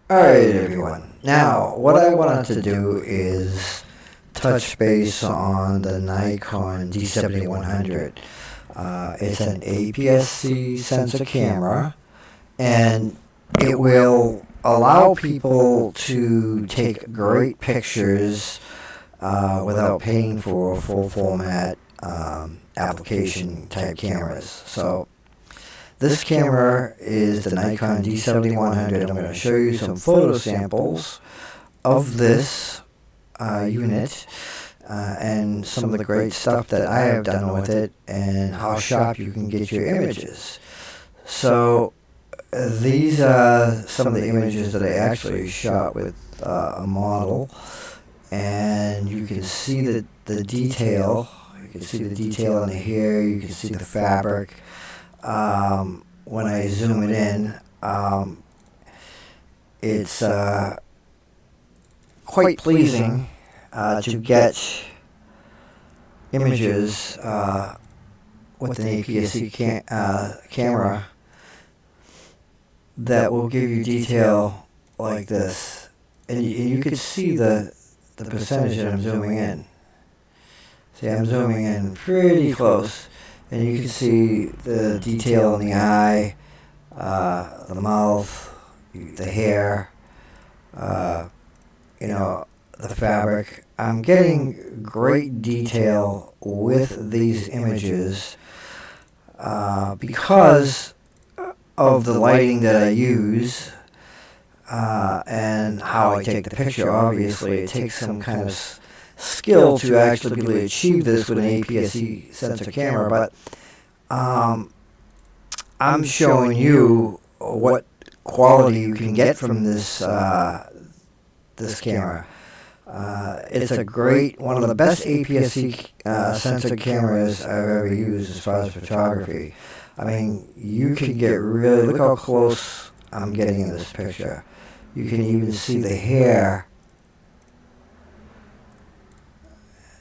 Alright everyone, now what I wanted to do is touch base on the Nikon D7100. It's an APS-C sensor camera, and it will allow people to take great pictures without paying for full format application type cameras. So this camera is the Nikon D7100. I'm going to show you some photo samples of this unit and some of the great stuff that I have done with it and how sharp you can get your images. So these are some of the images that I actually shot with a model, and you can see the detail. You can see the detail in the hair. You can see the fabric. When I zoom it in, it's quite pleasing to get images with an APS-C camera that will give you detail like this. And you can see the percentage that I'm zooming in. See, I'm zooming in pretty close. And you can see the detail in the eye, the mouth, the hair, the fabric. I'm getting great detail with these images because of the lighting that I use and how I take the picture. Obviously, it takes some kind of skill to actually be able to achieve this with an APS-C sensor camera, but I'm showing you what quality you can get from this this camera. It's a great, one of the best APS-C sensor cameras I've ever used as far as photography. I mean, you can get really, look how close I'm getting in this picture. You can even see the hair,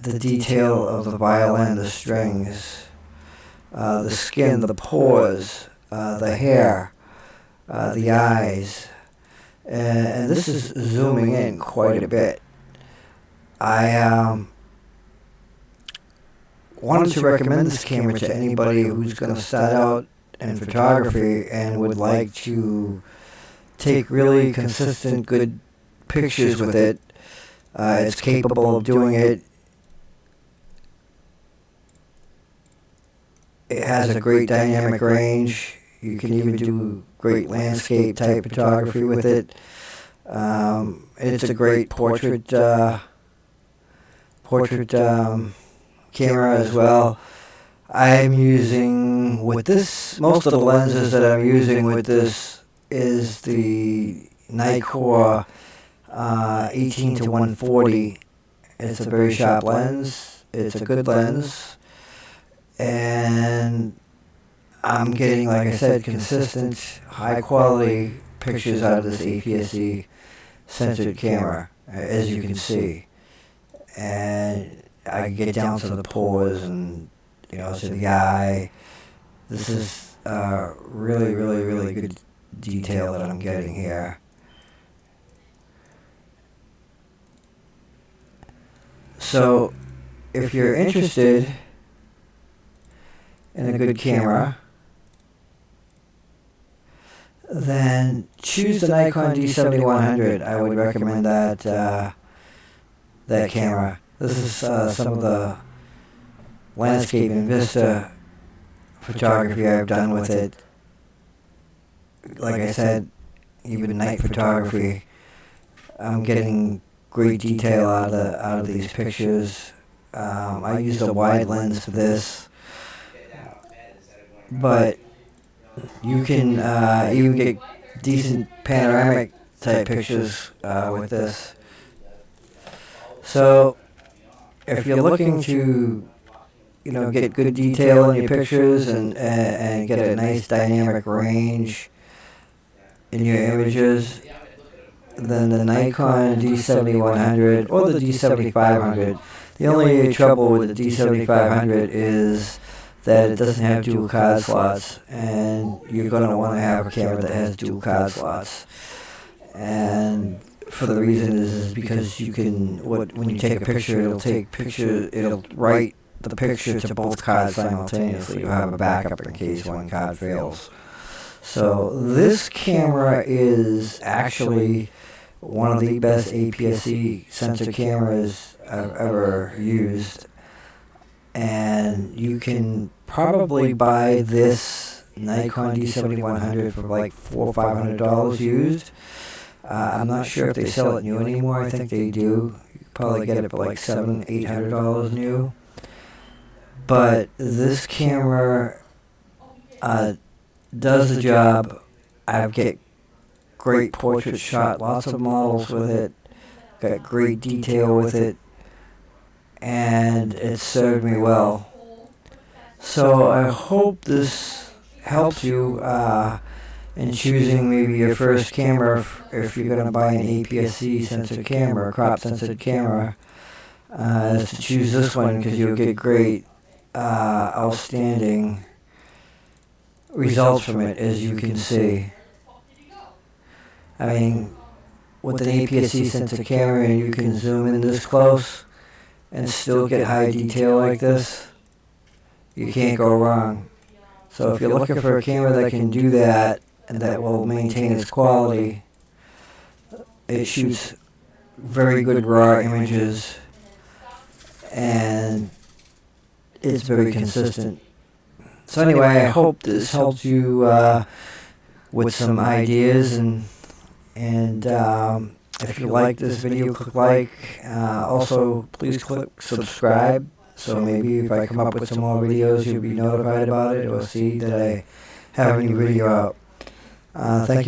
the detail of the violin, the strings, the skin, the pores, the hair, the eyes, and this is zooming in quite a bit. I wanted to recommend this camera to anybody who's going to start out in photography and would like to take really consistent, good pictures with it. It's capable of doing it. It has a great dynamic range. You can even do great landscape type photography with it. It's a great portrait camera as well. I'm using, with this, most of the lenses that I'm using with this is the Nikon 18-140. It's a very sharp lens. It's a good lens. And I'm getting, like I said, consistent, high quality pictures out of this APS-C censored camera, as you can see. And I get down to the pores and, to the eye. This is really, really, really good detail that I'm getting here. So, if you're interested in a good camera, then choose the Nikon D7100. I would recommend that camera. This is some of the landscape and vista photography I've done with it. Like I said, even night photography. I'm getting great detail out of these pictures. I used a wide lens for this, but you can even get decent panoramic type pictures with this. So if you're looking to get good detail in your pictures and get a nice dynamic range in your images, then the Nikon D7100 or the D7500. The only trouble with the D7500 is that it doesn't have dual card slots, and you're going to want to have a camera that has dual card slots. And for the reason is because you can, when you take a picture, it'll write the picture to both cards simultaneously. You have a backup in case one card fails. So this camera is actually one of the best APS-C sensor cameras I've ever used. And you can probably buy this Nikon D7100 for like $400 or $500 used. I'm not sure if they sell it new anymore. I think they do. You can probably get it for like $700, $800 new. But this camera does the job. I get great portrait shot, lots of models with it, got great detail with it, and it served me well. So I hope this helps you in choosing maybe your first camera if you're going to buy an APS-C sensor camera, crop sensor camera, is to choose this one because you'll get great, outstanding results from it, as you can see. I mean, with an APS-C sensor camera, you can zoom in this close and still get high detail like this. You can't go wrong. So if you're looking for a camera that can do that and that will maintain its quality, it shoots very good raw images and it's very consistent. So anyway, I hope this helps you with some ideas, and if you like this video, click like. Also, please click subscribe, so maybe if I come up with some more videos, you'll be notified about it or see that I have a new video out. Thank you.